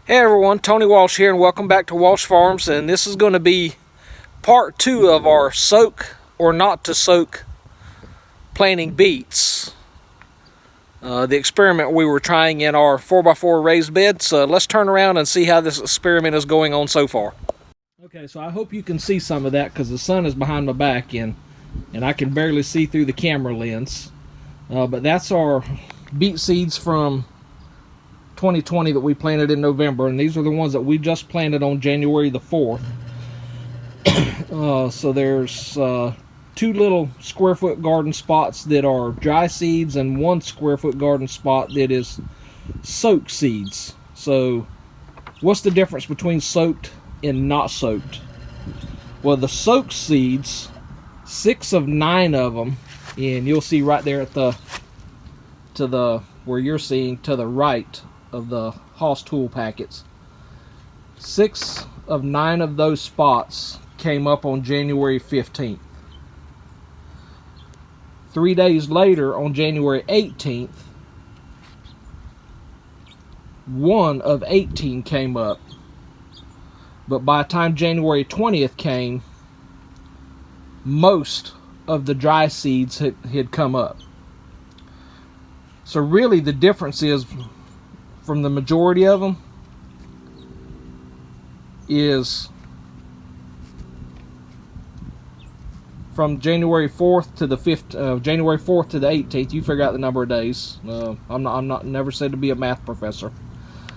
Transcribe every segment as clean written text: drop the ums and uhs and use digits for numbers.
Hey everyone, Tony Walsh here and welcome back to Walsh Farms, and this is going to be part 2 of our soak or not to soak planting beets. The experiment we were trying in our 4x4 raised beds. Let's turn around and see how this experiment is going on so far. Okay, so I hope you can see some of that because the sun is behind my back and I can barely see through the camera lens. But that's our beet seeds from 2020 that we planted in November, and these are the ones that we just planted on January the 4th. So there's 2 little square foot garden spots that are dry seeds and 1 square foot garden spot that is soaked seeds. So what's the difference between soaked and not soaked? Well, the soaked seeds, 6 of 9 of them, and you'll see right there at where you're seeing to the right of the Haas tool packets, 6 of 9 of those spots came up on January 15th. 3 days later, on January 18th, 1 of 18 came up. But by the time January 20th came, most of the dry seeds had come up. So really the difference is, from the majority of them, is from January 4th to the 5th, January 4th to the 18th. You figure out the number of days. I'm not never said to be a math professor.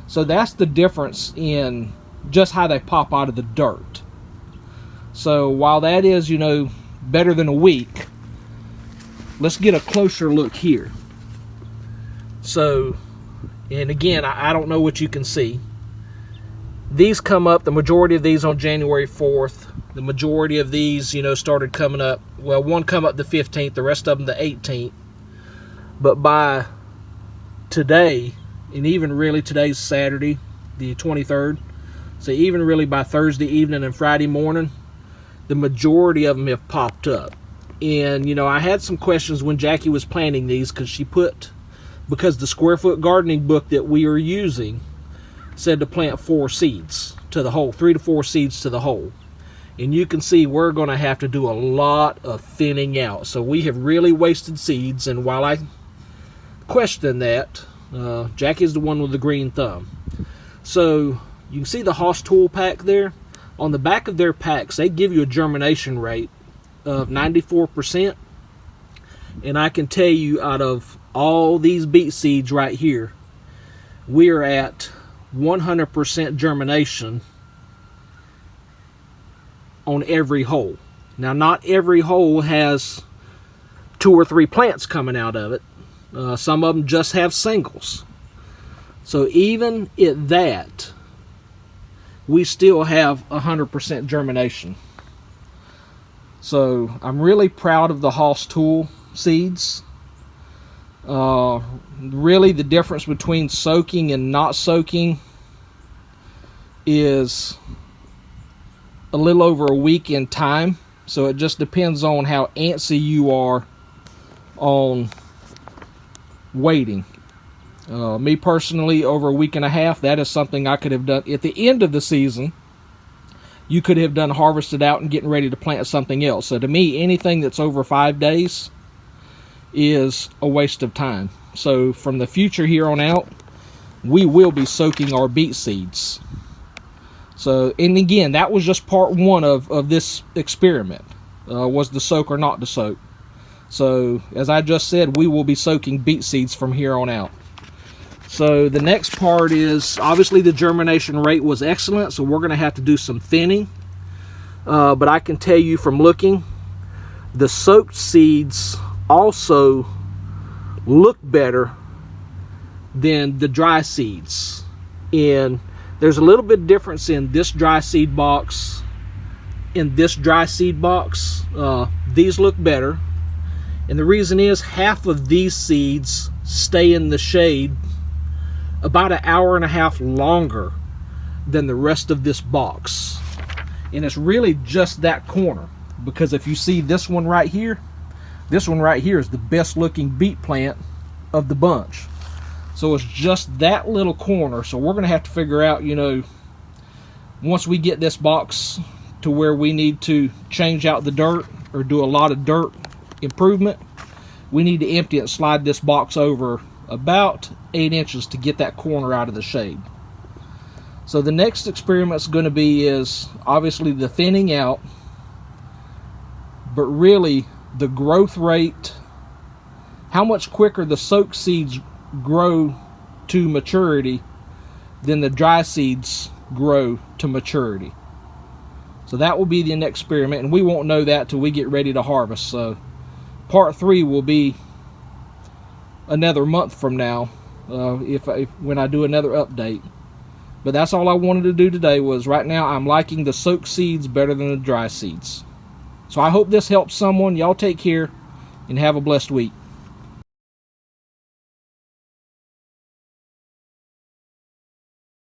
So that's the difference in just how they pop out of the dirt. So while that is, better than a week, let's get a closer look here. So, and again, I don't know what you can see. These come up, the majority of these on January 4th. The majority of these, started coming up. Well, 1 come up the 15th, the rest of them the 18th. But by today, and even really today's Saturday, the 23rd, so even really by Thursday evening and Friday morning, the majority of them have popped up. And, I had some questions when Jackie was planting these because the square foot gardening book that we are using said to plant 4 seeds to the hole, 3 to 4 seeds to the hole. And you can see we're going to have to do a lot of thinning out. So we have really wasted seeds, and while I question that, Jackie's the one with the green thumb. So you can see the Haas tool pack there. On the back of their packs, they give you a germination rate of 94%. And I can tell you, out of all these beet seeds right here, we are at 100% germination on every hole. Now, not every hole has 2 or 3 plants coming out of it. Some of them just have singles. So even at that, we still have 100% germination. So I'm really proud of the Haas tool seeds. Really the difference between soaking and not soaking is a little over a week in time. So it just depends on how antsy you are on waiting. Me personally, over a week and a half, that is something I could have done at the end of the season. You could have done harvested out and getting ready to plant something else. So to me, anything that's over 5 days is a waste of time. So from the future here on out, we will be soaking our beet seeds. So, and again, that was just part 1 of this experiment, was the soak or not to soak. So as I just said, we will be soaking beet seeds from here on out. So the next part is, obviously the germination rate was excellent, so we're going to have to do some thinning. But I can tell you from looking, the soaked seeds also look better than the dry seeds. And there's a little bit difference in this dry seed box and this dry seed box. These look better. And the reason is, half of these seeds stay in the shade about an hour and a half longer than the rest of this box. And it's really just that corner, because if you see this one right here, this one right here is the best looking beet plant of the bunch. So it's just that little corner. So we're going to have to figure out, you know, once we get this box to where we need to change out the dirt or do a lot of dirt improvement, we need to empty it and slide this box over about 8 inches to get that corner out of the shade. So the next experiment is going to be is obviously the thinning out, but really the growth rate, how much quicker the soak seeds grow to maturity than the dry seeds grow to maturity. So that will be the next experiment, and we won't know that till we get ready to harvest. So part 3 will be another month from now, when I do another update. But that's all I wanted to do today. Was right now I'm liking the soak seeds better than the dry seeds. So I hope this helps someone. Y'all take care and have a blessed week.